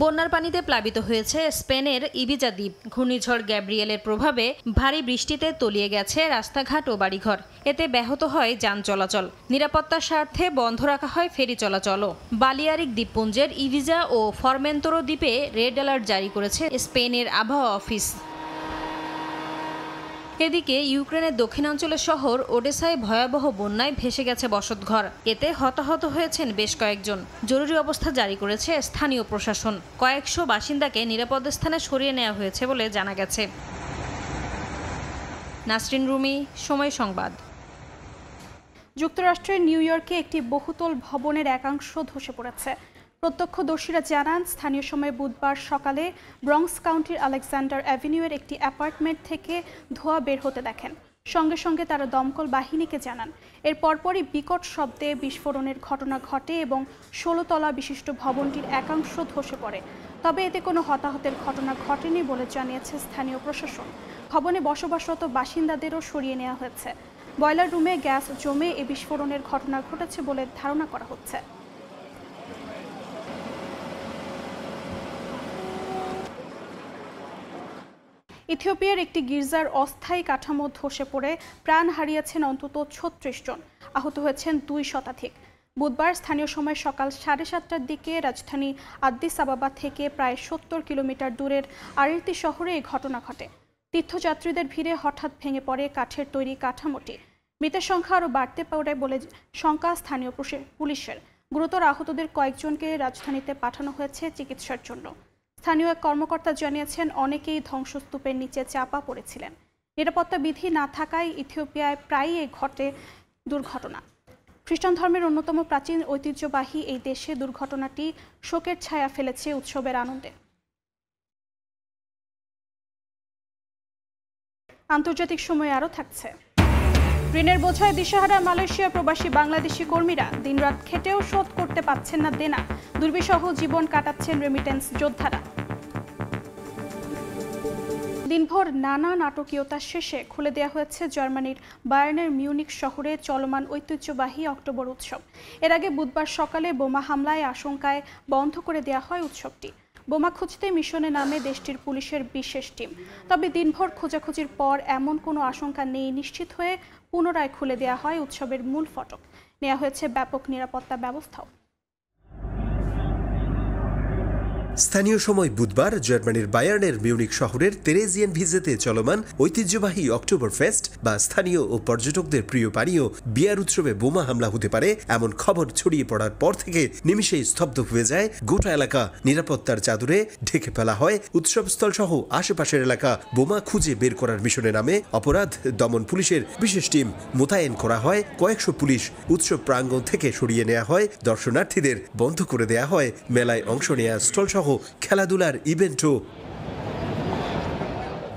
বন্যার পানিতে প্লাবিত হয়েছে স্পেনের ইবিজা দ্বীপ। ঘূর্ণিঝড় গ্যাব্রিয়েলের প্রভাবে ভারী বৃষ্টিতে তলিয়ে গেছে রাস্তাঘাট ও বাড়িঘর। এতে ব্যাহত হয় যান চলাচল। নিরাপত্তার স্বার্থে বন্ধ রাখা হয় ফেরি চলাচলও। বালিয়ারিক দ্বীপপুঞ্জের ইবিজা ও ফরমেন্তোরো দ্বীপে রেড অ্যালার্ট জারি করেছে স্পেনের আবহাওয়া অফিস। এদিকে ইউক্রেনের দক্ষিণাঞ্চলের শহর ওডেসায় ভয়াবহ বন্যায় ভেসে গেছে বসতঘর। এতে হতাহত হয়েছেন বেশ কয়েকজন। জরুরি অবস্থা জারি করেছে স্থানীয় প্রশাসন। কয়েকশো বাসিন্দাকে নিরাপদ স্থানে সরিয়ে নেওয়া হয়েছে বলে জানা গেছে। নাসরিন রুমি, সময় সংবাদ। যুক্তরাষ্ট্রের নিউ ইয়র্কে একটি বহুতল ভবনের একাংশ ধসে পড়েছে। প্রত্যক্ষদর্শীরা জানান, স্থানীয় সময় বুধবার সকালে ব্রঙ্কস কাউন্টির আলেকজান্ডার অ্যাভিনিউয়ের একটি অ্যাপার্টমেন্ট থেকে ধোঁয়া বের হতে দেখেন। সঙ্গে সঙ্গে তারা দমকল বাহিনীকে জানান। এর পরপরই বিকট শব্দে বিস্ফোরণের ঘটনা ঘটে এবং 16 তলা বিশিষ্ট ভবনটির একাংশ ধসে পড়ে। তবে এতে কোনো হতাহতের ঘটনা ঘটেনি বলে জানিয়েছে স্থানীয় প্রশাসন। ভবনে বসবাসরত বাসিন্দাদেরও সরিয়ে নেওয়া হয়েছে। বয়লার রুমে গ্যাস জমে এ বিস্ফোরণের ঘটনা ঘটেছে বলে ধারণা করা হচ্ছে। ইথিওপিয়ার একটি গির্জার অস্থায়ী কাঠামো ধসে পড়ে প্রাণ হারিয়েছেন অন্তত 36 জন। আহত হয়েছেন 2 শতাধিক। বুধবার স্থানীয় সময় সকাল 7:30টার দিকে রাজধানী আদ্দিস আবাবা থেকে প্রায় 70 কিলোমিটার দূরের আরিতি শহরে এই ঘটনা ঘটে। তীর্থযাত্রীদের ভিড়ে হঠাৎ ভেঙে পড়ে কাঠের তৈরি কাঠামোটি। মৃতের সংখ্যা আরও বাড়তে পারে বলে শঙ্কা স্থানীয় পুলিশের। গুরুতর আহতদের কয়েকজনকে রাজধানীতে পাঠানো হয়েছে চিকিৎসার জন্য। স্থানীয় এক কর্মকর্তা জানিয়েছেন, অনেকেই ধ্বংসস্তূপের নিচে চাপা পড়েছিলেন। নিরাপত্তা বিধি না থাকায় ইথিওপিয়ায় প্রায়ই ঘটে দুর্ঘটনা। খ্রিস্টান ধর্মের অন্যতম প্রাচীন ঐতিহ্যবাহী এই দেশে দুর্ঘটনাটি শোকের ছায়া ফেলেছে উৎসবের আনন্দে। আন্তর্জাতিক সময় আরও থাকছে। ঋণের বোঝায় দিশাহারা মালয়েশিয়া প্রবাসী বাংলাদেশি কর্মীরা। দিনরাত খেটেও শোধ করতে পারছেন না দেনা। দুর্বিষহ জীবন কাটাচ্ছেন রেমিটেন্স যোদ্ধারা। দিনভর নানা নাটকীয়তা শেষে খুলে দেওয়া হয়েছে জার্মানির বায়ার্নের মিউনিখ শহরে চলমান ঐতিহ্যবাহী অক্টোবর উৎসব। এর আগে বুধবার সকালে বোমা হামলায় আশঙ্কায় বন্ধ করে দেওয়া হয় উৎসবটি। বোমা খুঁজতে মিশনে নামে দেশটির পুলিশের বিশেষ টিম। তবে দিনভর খোঁজাখুঁজির পর এমন কোনো আশঙ্কা নেই নিশ্চিত হয়ে পুনরায় খুলে দেওয়া হয় উৎসবের মূল ফটক। নেওয়া হয়েছে ব্যাপক নিরাপত্তা ব্যবস্থাও। স্থানীয় সময় বুধবার জার্মানির বায়ার্নের মিউনিখ শহরের তেরেজিয়ান ভিজেতে চলমান ঐতিহ্যবাহী অক্টোবর ফেস্ট বা স্থানীয় ও পর্যটকদের প্রিয় পানীয় বিয়ার উৎসবে বোমা হামলা হতে পারে এমন খবর ছড়িয়ে পড়ার পর থেকে নিমিষেই স্তব্ধ হয়ে যায় গোটা এলাকা। নিরাপত্তার চাদরে ঢেকে ফেলা হয় উৎসবস্থল সহ আশেপাশের এলাকা। বোমা খুঁজে বের করার মিশনে নামে অপরাধ দমন পুলিশের বিশেষ টিম। মোতায়েন করা হয় কয়েকশো পুলিশ। উৎসব প্রাঙ্গণ থেকে সরিয়ে নেওয়া হয় দর্শনার্থীদের। বন্ধ করে দেয়া হয় মেলায় অংশ নেওয়া স্টল সহ খেলাধুলার ইভেন্টও।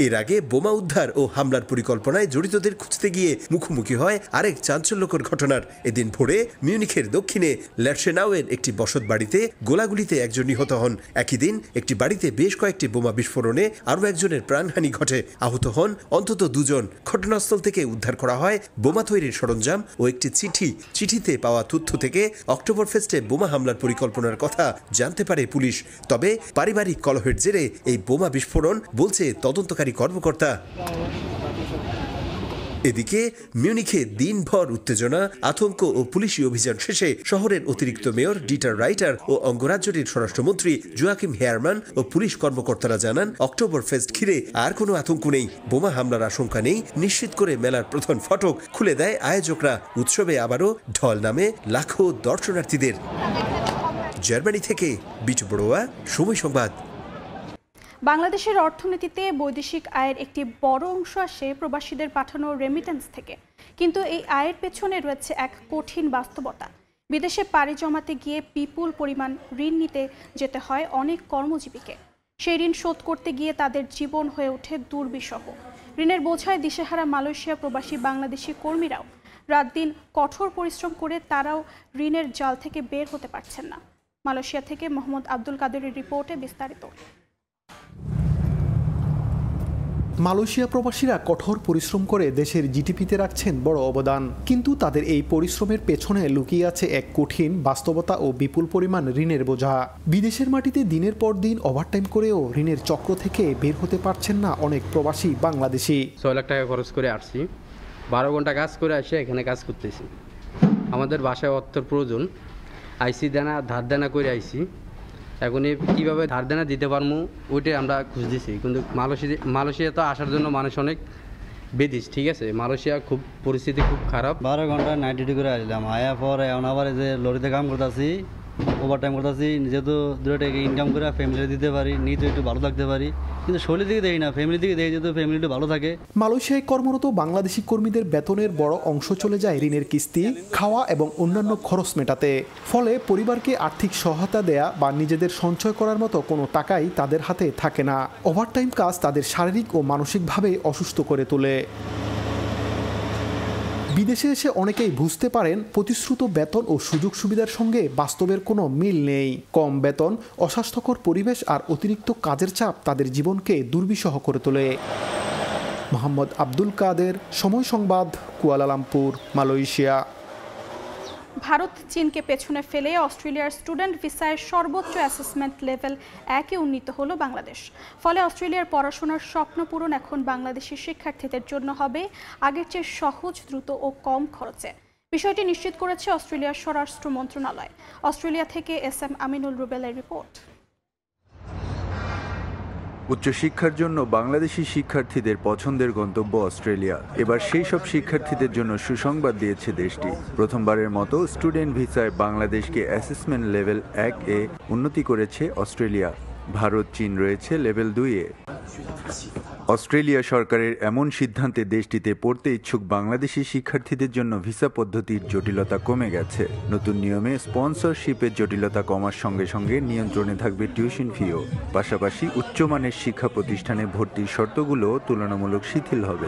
এর আগে বোমা উদ্ধার ও হামলার পরিকল্পনায় জড়িতদের খুঁজতে গিয়ে মুখোমুখি হয় আরেক চাঞ্চল্যকর ঘটনার। এদিন ভোরে মিউনিখের দক্ষিণে ল্যাটশেনাউয়ের একটি বসত বাড়িতে গোলাগুলিতে একজন নিহত হন। একই দিন একটি বাড়িতে বেশ কয়েকটি বোমা বিস্ফোরণে আরও একজনের প্রাণহানি ঘটে। আহত হন অন্তত দুজন। ঘটনাস্থল থেকে উদ্ধার করা হয় বোমা তৈরির সরঞ্জাম ও একটি চিঠি। চিঠিতে পাওয়া তথ্য থেকে অক্টোবর ফেস্টে বোমা হামলার পরিকল্পনার কথা জানতে পারে পুলিশ। তবে পারিবারিক কলহের জেরে এই বোমা বিস্ফোরণ বলছে তদন্তকারী কর্মকর্তা। এদিকে মিউনিখে দিনভর উত্তেজনা, আতঙ্ক ও পুলিশি অভিযান শেষে শহরের অতিরিক্ত মেয়র ডিটার রাইটার ও অঙ্গরাজ্যটির স্বরাষ্ট্রমন্ত্রী জোয়াকিম হেয়ারম্যান ও পুলিশ কর্মকর্তারা জানান অক্টোবর ফেস্ট ঘিরে আর কোনো আতঙ্ক নেই, বোমা হামলার আশঙ্কা নেই নিশ্চিত করে মেলার প্রধান ফটক খুলে দেয় আয়োজকরা। উৎসবে আবারও ঢল নামে লাখো দর্শনার্থীদের। জার্মানি থেকে বিটু বড়ুয়া, সময় সংবাদ। বাংলাদেশের অর্থনীতিতে বৈদেশিক আয়ের একটি বড় অংশ আসে প্রবাসীদের পাঠানো রেমিটেন্স থেকে। কিন্তু এই আয়ের পেছনে রয়েছে এক কঠিন বাস্তবতা। বিদেশে পাড়ি জমাতে গিয়ে বিপুল পরিমাণ ঋণ নিতে যেতে হয় অনেক কর্মজীবীকে। সেই ঋণ শোধ করতে গিয়ে তাদের জীবন হয়ে ওঠে দুর্বিষহ। ঋণের বোঝায় দিশেহারা মালয়েশিয়া প্রবাসী বাংলাদেশি কর্মীরাও রাত দিন কঠোর পরিশ্রম করে তারাও ঋণের জাল থেকে বের হতে পারছেন না। মালয়েশিয়া থেকে মোহাম্মদ আব্দুল কাদেরের রিপোর্টে বিস্তারিত। মালয়েশিয়া প্রবাসীরা কঠোর পরিশ্রম করে দেশের জিডিপিতে রাখছেন বড় অবদান। কিন্তু তাদের এই পরিশ্রমের পেছনে লুকিয়ে আছে এক কঠিন বাস্তবতা ও বিপুল পরিমাণ ঋণের বোঝা। বিদেশের মাটিতে দিনের পর দিন ওভারটাইম করেও ঋণের চক্র থেকে বের হতে পারছেন না অনেক প্রবাসী বাংলাদেশি। 6 লাখ টাকা খরচ করে আসছি, 12 ঘন্টা কাজ করে আসে এখানে কাজ করতেছি। আমাদের বাসায় অর্থের প্রয়োজন, আইসি দেনা ধার দেনা করে আইসি। এখন কীভাবে ধার দেনা দিতে পারবো ওইটাই আমরা খুঁজতেছি। কিন্তু মালয়েশিয়া তো আসার জন্য মানুষ অনেক বেদিস, ঠিক আছে। মালয়েশিয়া খুব পরিস্থিতি খুব খারাপ। 12 ঘন্টা নাইট ডিউটি করে আসলাম, আয়া পরে এখন আবার যে লরিতে কাম করতেছি, ওভারটাইম করতেছি। যেহেতু 2 টাকা ইনকাম করে ফ্যামিলি দিতে পারি, নিজে একটু ভালো থাকতে পারি। কিন্তু শরীর দিকে দেই না, ফ্যামিলি দিকে দেই, যেহেতু ফ্যামিলি একটু ভালো থাকে। মালয়েশিয়ায় কর্মরত বাংলাদেশি কর্মীদের বেতনের বড় অংশ চলে যায় ঋণের কিস্তি, খাওয়া এবং অন্যান্য খরচ মেটাতে। ফলে পরিবারকে আর্থিক সহায়তা দেয়া বা নিজেদের সঞ্চয় করার মতো কোনো টাকাই তাদের হাতে থাকে না। ওভারটাইম কাজ তাদের শারীরিক ও মানসিকভাবে অসুস্থ করে তোলে। বিদেশে এসে অনেকেই বুঝতে পারেন প্রতিশ্রুত বেতন ও সুযোগ সুবিধার সঙ্গে বাস্তবের কোনো মিল নেই। কম বেতন, অস্বাস্থ্যকর পরিবেশ আর অতিরিক্ত কাজের চাপ তাদের জীবনকে দুর্বিষহ করে তোলে। মোহাম্মদ আব্দুল কাদের, সময় সংবাদ, কুয়ালালামপুর, মালয়েশিয়া। ভারত চীনকে পেছনে ফেলে অস্ট্রেলিয়ার স্টুডেন্ট ভিসায় সর্বোচ্চ অ্যাসেসমেন্ট লেভেল 1-এ উন্নীত হলো বাংলাদেশ। ফলে অস্ট্রেলিয়ার পড়াশোনার স্বপ্ন পূরণ এখন বাংলাদেশি শিক্ষার্থীদের জন্য হবে আগের চেয়ে সহজ, দ্রুত ও কম খরচে। বিষয়টি নিশ্চিত করেছে অস্ট্রেলিয়ার স্বরাষ্ট্র মন্ত্রণালয়। অস্ট্রেলিয়া থেকে SM আমিনুল রুবেলের রিপোর্ট। উচ্চশিক্ষার জন্য বাংলাদেশি শিক্ষার্থীদের পছন্দের গন্তব্য অস্ট্রেলিয়া। এবার সেই সব শিক্ষার্থীদের জন্য সুসংবাদ দিয়েছে দেশটি। প্রথমবারের মতো স্টুডেন্ট ভিসায় বাংলাদেশকে অ্যাসেসমেন্ট লেভেল 1-এ উন্নতি করেছে অস্ট্রেলিয়া। ভারত, চীন রয়েছে লেভেল 2-এ। অস্ট্রেলিয়া সরকারের এমন সিদ্ধান্তে দেশটিতে পড়তে ইচ্ছুক বাংলাদেশি শিক্ষার্থীদের জন্য ভিসা পদ্ধতির জটিলতা কমে গেছে। নতুন নিয়মে স্পন্সরশিপের জটিলতা কমার সঙ্গে সঙ্গে নিয়ন্ত্রণে থাকবে টিউশন ফিও। পাশাপাশি উচ্চমানের শিক্ষা প্রতিষ্ঠানে ভর্তির শর্তগুলো তুলনামূলক শিথিল হবে।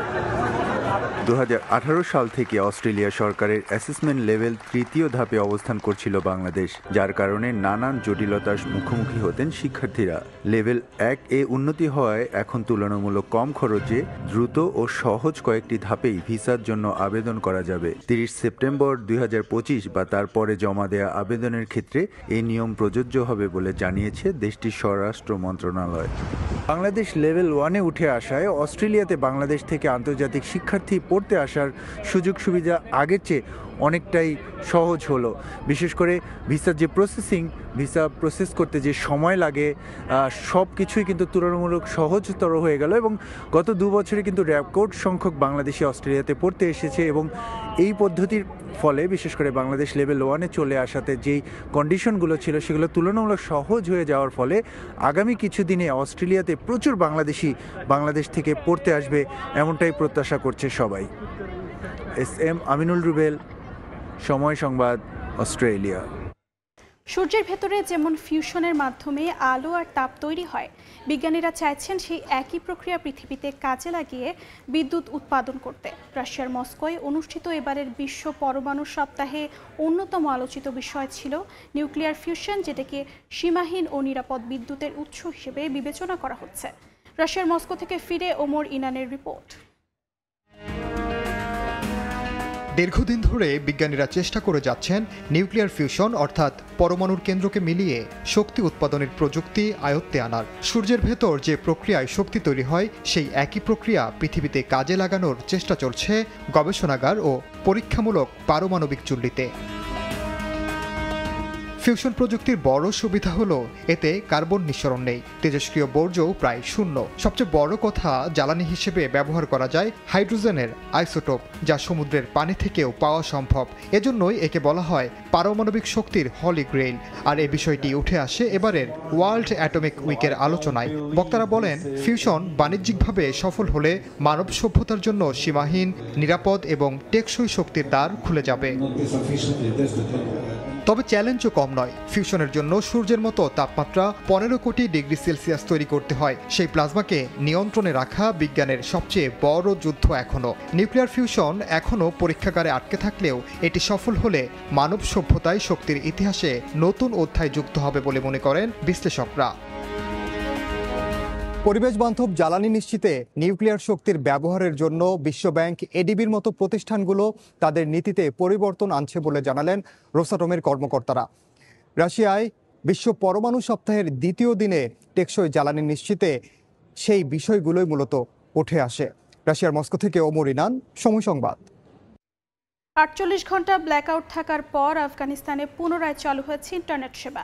2018 সাল থেকে অস্ট্রেলিয়া সরকারের অ্যাসেসমেন্ট লেভেল 3য় ধাপে অবস্থান করছিল বাংলাদেশ, যার কারণে নানান জটিলতার মুখোমুখি হতেন শিক্ষার্থীরা। লেভেল 1-এ উন্নতি হওয়ায় এখন তুলনামূলক কম খরচে দ্রুত ও সহজ কয়েকটি ধাপেই ভিসার জন্য আবেদন করা যাবে। 30 সেপ্টেম্বর 2025 বা তারপরে জমা দেয়া আবেদনের ক্ষেত্রে এই নিয়ম প্রযোজ্য হবে বলে জানিয়েছে দেশটির স্বরাষ্ট্র মন্ত্রণালয়। বাংলাদেশ লেভেল 1-এ উঠে আসায় অস্ট্রেলিয়াতে বাংলাদেশ থেকে আন্তর্জাতিক শিক্ষার্থী পড়তে আসার সুযোগ সুবিধা আগের চেয়ে অনেকটাই সহজ হলো। বিশেষ করে ভিসার যে ভিসা প্রসেস করতে যে সময় লাগে সব কিছুই কিন্তু তুলনামূলক সহজতর হয়ে গেল এবং গত 2 বছরে কিন্তু রেকর্ড সংখ্যক বাংলাদেশি অস্ট্রেলিয়াতে পড়তে এসেছে এবং এই পদ্ধতির ফলে বিশেষ করে বাংলাদেশ লেভেল 1-এ চলে আসাতে যেই কন্ডিশনগুলো ছিল সেগুলো তুলনামূলক সহজ হয়ে যাওয়ার ফলে আগামী কিছুদিনে অস্ট্রেলিয়াতে প্রচুর বাংলাদেশি বাংলাদেশ থেকে পড়তে আসবে এমনটাই প্রত্যাশা করছে সবাই। SM আমিনুল রুবেল, সময় সংবাদ, অস্ট্রেলিয়া। সূর্যের ভেতরে যেমন ফিউশনের মাধ্যমে আলো আর তাপ তৈরি হয়, বিজ্ঞানীরা চাইছেন সেই একই প্রক্রিয়া পৃথিবীতে কাজে লাগিয়ে বিদ্যুৎ উৎপাদন করতে। রাশিয়ার মস্কোয় অনুষ্ঠিত এবারের বিশ্ব পরমাণু সপ্তাহে অন্যতম আলোচিত বিষয় ছিল নিউক্লিয়ার ফিউশন, যেটাকে সীমাহীন ও নিরাপদ বিদ্যুতের উৎস হিসেবে বিবেচনা করা হচ্ছে। রাশিয়ার মস্কো থেকে ফিরে ওমর ইনানের রিপোর্ট। দীর্ঘদিন ধরে বিজ্ঞানীরা চেষ্টা করে যাচ্ছেন নিউক্লিয়ার ফিউশন অর্থাৎ পরমাণুর কেন্দ্রকে মিলিয়ে শক্তি উৎপাদনের প্রযুক্তি আয়ত্তে আনার। সূর্যের ভেতর যে প্রক্রিয়ায় শক্তি তৈরি হয় সেই একই প্রক্রিয়া পৃথিবীতে কাজে লাগানোর চেষ্টা চলছে গবেষণাগার ও পরীক্ষামূলক পারমাণবিক চুল্লিতে। ফিউশন প্রযুক্তির বড় সুবিধা হলো এতে কার্বন নিঃসরণ নেই, তেজস্ক্রিয় বর্জ্যও প্রায় শূন্য। সবচেয়ে বড় কথা, জ্বালানি হিসেবে ব্যবহার করা যায় হাইড্রোজেনের আইসোটোপ, যা সমুদ্রের পানি থেকেও পাওয়া সম্ভব। এজন্যই একে বলা হয় পারমাণবিক শক্তির হলি গ্রেইল। আর এই বিষয়টি উঠে আসে এবারের ওয়ার্ল্ড অ্যাটমিক উইকের আলোচনায়। বক্তারা বলেন, ফিউশন বাণিজ্যিকভাবে সফল হলে মানব সভ্যতার জন্য সীমাহীন, নিরাপদ এবং টেকসই শক্তির দ্বার খুলে যাবে। তবে চ্যালেঞ্জও কম নয়। ফিউশনের জন্য সূর্যের মতো তাপমাত্রা 15 কোটি ডিগ্রি সেলসিয়াস তৈরি করতে হয়। সেই প্লাজমাকে নিয়ন্ত্রণে রাখা বিজ্ঞানের সবচেয়ে বড় যুদ্ধ এখনো। নিউক্লিয়ার ফিউশন এখনো পরীক্ষাগারে আটকে থাকলেও এটি সফল হলে মানব সভ্যতায় শক্তির ইতিহাসে নতুন অধ্যায় যুক্ত হবে বলে মনে করেন বিশ্লেষকরা। পরিবেশ বান্ধব জ্বালানি নিশ্চিতে নিউক্লিয়ার শক্তির ব্যবহারের জন্য বিশ্বব্যাংক, এডিবির মতো প্রতিষ্ঠানগুলো তাদের নীতিতে পরিবর্তন আনছে বলে জানালেন রোসাটমের কর্মকর্তারা। রাশিয়ায় বিশ্ব পরমাণু সপ্তাহের দ্বিতীয় দিনে টেকসই জ্বালানি নিশ্চিতে সেই বিষয়গুলোই মূলত উঠে আসে। রাশিয়ার মস্কো থেকে ওমর ইনান, সময় সংবাদ। 48 ঘন্টা ব্ল্যাকআউট থাকার পর আফগানিস্তানে পুনরায় চালু হয়েছে ইন্টারনেট সেবা।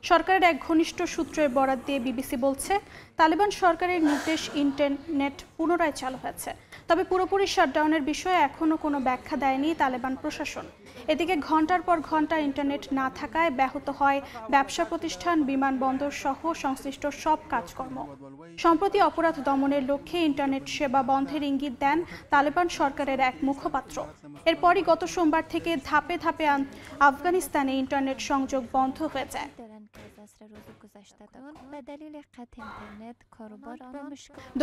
সরকারের এক ঘনিষ্ঠ সূত্রের বরাত দিয়ে বিবিসি বলছে, তালেবান সরকারের নির্দেশ ইন্টারনেট পুনরায় চালু হয়েছে। তবে পুরোপুরি শাটডাউনের বিষয়ে এখনও কোনো ব্যাখ্যা দেয়নি তালেবান প্রশাসন। এদিকে ঘন্টার পর ঘন্টা ইন্টারনেট না থাকায় ব্যাহত হয় ব্যবসা প্রতিষ্ঠান, বিমানবন্দর সহ সংশ্লিষ্ট সব কাজকর্ম। সম্প্রতি অপরাধ দমনের লক্ষ্যে ইন্টারনেট সেবা বন্ধের ইঙ্গিত দেন তালেবান সরকারের এক মুখপাত্র। এরপরই গত সোমবার থেকে ধাপে ধাপে আফগানিস্তানে ইন্টারনেট সংযোগ বন্ধ হয়ে যায়।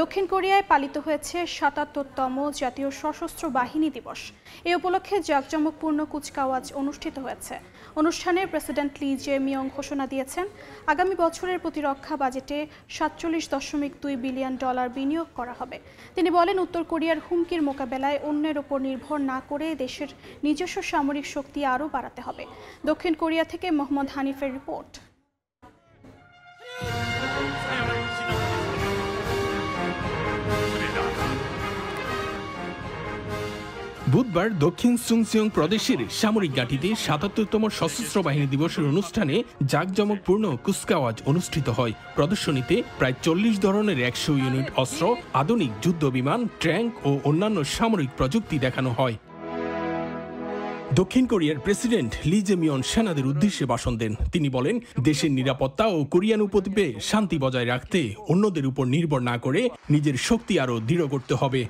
দক্ষিণ কোরিয়ায় পালিত হয়েছে ৭৭তম জাতীয় সশস্ত্র বাহিনী দিবস। এই উপলক্ষে জাঁকজমকপূর্ণ কুচকাওয়াজ অনুষ্ঠিত হয়েছে। অনুষ্ঠানে প্রেসিডেন্ট লি জে-মিয়ং ঘোষণা দিয়েছেন, আগামী বছরের প্রতিরক্ষা বাজেটে $৪৭.২ বিলিয়ন বিনিয়োগ করা হবে। তিনি বলেন, উত্তর কোরিয়ার হুমকির মোকাবেলায় অন্যের ওপর নির্ভর না করে দেশের নিজস্ব সামরিক শক্তি আরও বাড়াতে হবে। দক্ষিণ কোরিয়া থেকে মোহাম্মদ হানিফের রিপোর্ট। বুধবার দক্ষিণ সুংসিয়ং প্রদেশের সামরিক ঘাঁটিতে ৭৭তম সশস্ত্র বাহিনী দিবসের অনুষ্ঠানে জাঁকজমকপূর্ণ কুচকাওয়াজ অনুষ্ঠিত হয়। প্রদর্শনীতে প্রায় ৪০ ধরনের ১০০ ইউনিট অস্ত্র, আধুনিক যুদ্ধ বিমান, ট্যাঙ্ক ও অন্যান্য সামরিক প্রযুক্তি দেখানো হয়। দক্ষিণ কোরিয়ার প্রেসিডেন্ট লি জে-মিয়ং সেনাদের উদ্দেশ্যে ভাষণ দেন। তিনি বলেন, দেশের নিরাপত্তা ও কোরিয়ান উপদ্বীপে শান্তি বজায় রাখতে অন্যদের উপর নির্ভর না করে নিজের শক্তি আরও দৃঢ় করতে হবে।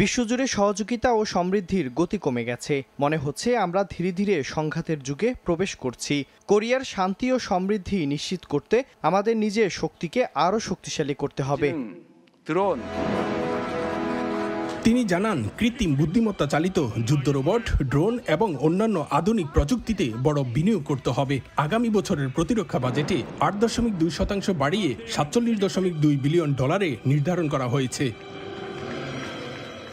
বিশ্বজুড়ে সহযোগিতা ও সমৃদ্ধির গতি কমে গেছে। মনে হচ্ছে আমরা ধীরে ধীরে সংঘাতের যুগে প্রবেশ করছি। কোরিয়ার শান্তি ও সমৃদ্ধি নিশ্চিত করতে আমাদের নিজের শক্তিকে আরও শক্তিশালী করতে হবে। তিনি জানান, কৃত্রিম বুদ্ধিমত্তা চালিত যুদ্ধ রোবট, ড্রোন এবং অন্যান্য আধুনিক প্রযুক্তিতে বড় বিনিয়োগ করতে হবে। আগামী বছরের প্রতিরক্ষা বাজেটে 8.2% বাড়িয়ে $47.2 বিলিয়ন নির্ধারণ করা হয়েছে।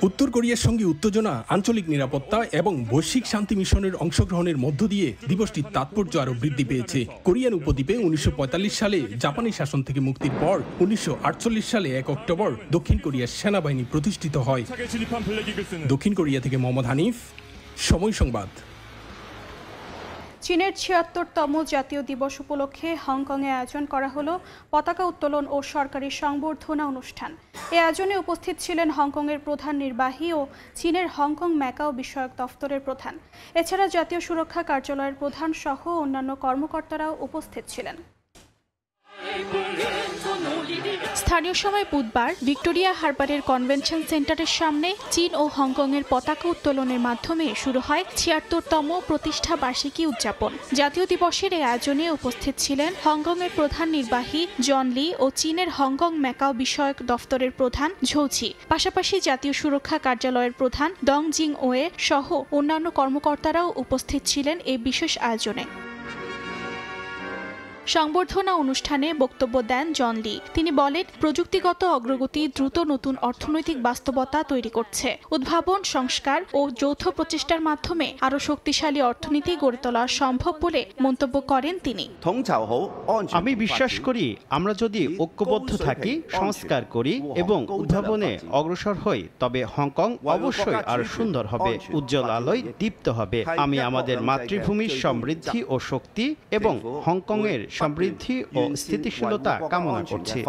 উত্তর কোরিয়ার সঙ্গে উত্তেজনা, আঞ্চলিক নিরাপত্তা এবং বৈশ্বিক শান্তি মিশনের অংশগ্রহণের মধ্য দিয়ে দিবসটির তাৎপর্য আরও বৃদ্ধি পেয়েছে। কোরিয়ান উপদ্বীপে 1945 সালে জাপানি শাসন থেকে মুক্তির পর 1948 সালে 1 অক্টোবর দক্ষিণ কোরিয়ার সেনাবাহিনী প্রতিষ্ঠিত হয়। দক্ষিণ কোরিয়া থেকে মোহাম্মদ হানিফ, সময় সংবাদ। চীনের ৭৬তম জাতীয় দিবস উপলক্ষে হংকংয়ে আয়োজন করা হলো পতাকা উত্তোলন ও সরকারি সংবর্ধনা অনুষ্ঠান। এই আয়োজনে উপস্থিত ছিলেন হংকংয়ের প্রধান নির্বাহী ও চীনের হংকং ম্যাকাও বিষয়ক দফতরের প্রধান। এছাড়া জাতীয় সুরক্ষা কার্যালয়ের প্রধান সহ অন্যান্য কর্মকর্তারাও উপস্থিত ছিলেন। স্থানীয় সময় বুধবার ভিক্টোরিয়া হারবারের কনভেনশন সেন্টারের সামনে চীন ও হংকংয়ের পতাকা উত্তোলনের মাধ্যমে শুরু হয় ৭৬তম প্রতিষ্ঠা বার্ষিকী উদযাপন। জাতীয় দিবসের এই আয়োজনে উপস্থিত ছিলেন হংকংয়ের প্রধান নির্বাহী জন লি ও চীনের হংকং ম্যাকাও বিষয়ক দফতরের প্রধান ঝৌঝি। পাশাপাশি জাতীয় সুরক্ষা কার্যালয়ের প্রধান দং জিং ওয়ে সহ অন্যান্য কর্মকর্তারাও উপস্থিত ছিলেন এই বিশেষ আয়োজনে। সংবর্ধনা অনুষ্ঠানে বক্তব্য দেন জন লি। তিনি বলেন, প্রযুক্তিগত অগ্রগতি দ্রুত নতুন অর্থনৈতিক বাস্তবতা তৈরি করছে। উদ্ভাবন, সংস্কার ও যৌথ প্রচেষ্টার মাধ্যমে আরও শক্তিশালী অর্থনীতি গড়ে তোলা সম্ভব বলে মন্তব্য করেন তিনি। আমি বিশ্বাস করি, আমরা যদি ঐক্যবদ্ধ থাকি, সংস্কার করি এবং উদ্ভাবনে অগ্রসর হই, তবে হংকং অবশ্যই আরো সুন্দর হবে, উজ্জ্বল আলোয় দীপ্ত হবে। আমি আমাদের মাতৃভূমির সমৃদ্ধি ও শক্তি এবং হংকংয়ের সমৃদ্ধি ও স্থিতিশীলতা কামনা করছি।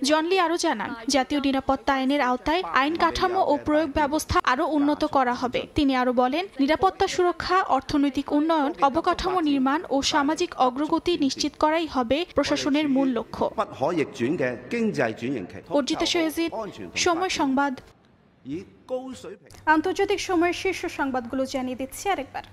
জন লি আরও জানান, জাতীয় নিরাপত্তা আইনের আওতায় আইন কাঠামো ও প্রয়োগ ব্যবস্থা আরও উন্নত করা হবে। তিনি আরও বলেন, নিরাপত্তা সুরক্ষা, অর্থনৈতিক উন্নয়ন, অবকাঠামো নির্মাণ ও সামাজিক অগ্রগতি নিশ্চিত করাই হবে প্রশাসনের মূল লক্ষ্য। অর্জিতা শহীদ, সময় সংবাদ। আন্তর্জাতিক সময়ের শীর্ষ সংবাদগুলো জানিয়ে দিচ্ছি আরেকবার।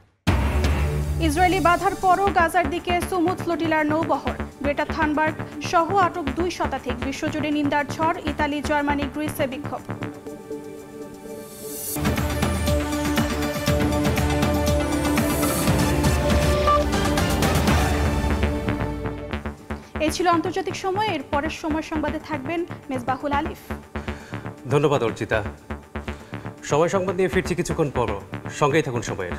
ইসরায়েলি বাধার পরও গাজার দিকে সুমুদ ফ্লোটিলার নৌবহর। গ্রেটা থানবার্গ সহ আটক 2 শতাধিক। বিশ্বজুড়ে নিন্দার ঝড়, ইতালি, জার্মানি, গ্রিসে বিক্ষোভ। এই ছিল আন্তর্জাতিক সময়। এর পরের সময় সংবাদে থাকবেন মেজবাহুল আলিফ। ধন্যবাদ অর্জিতা। সময় সংবাদ নিয়ে ফিরছি কিছুক্ষণ পর, সঙ্গেই থাকুন সময়ের।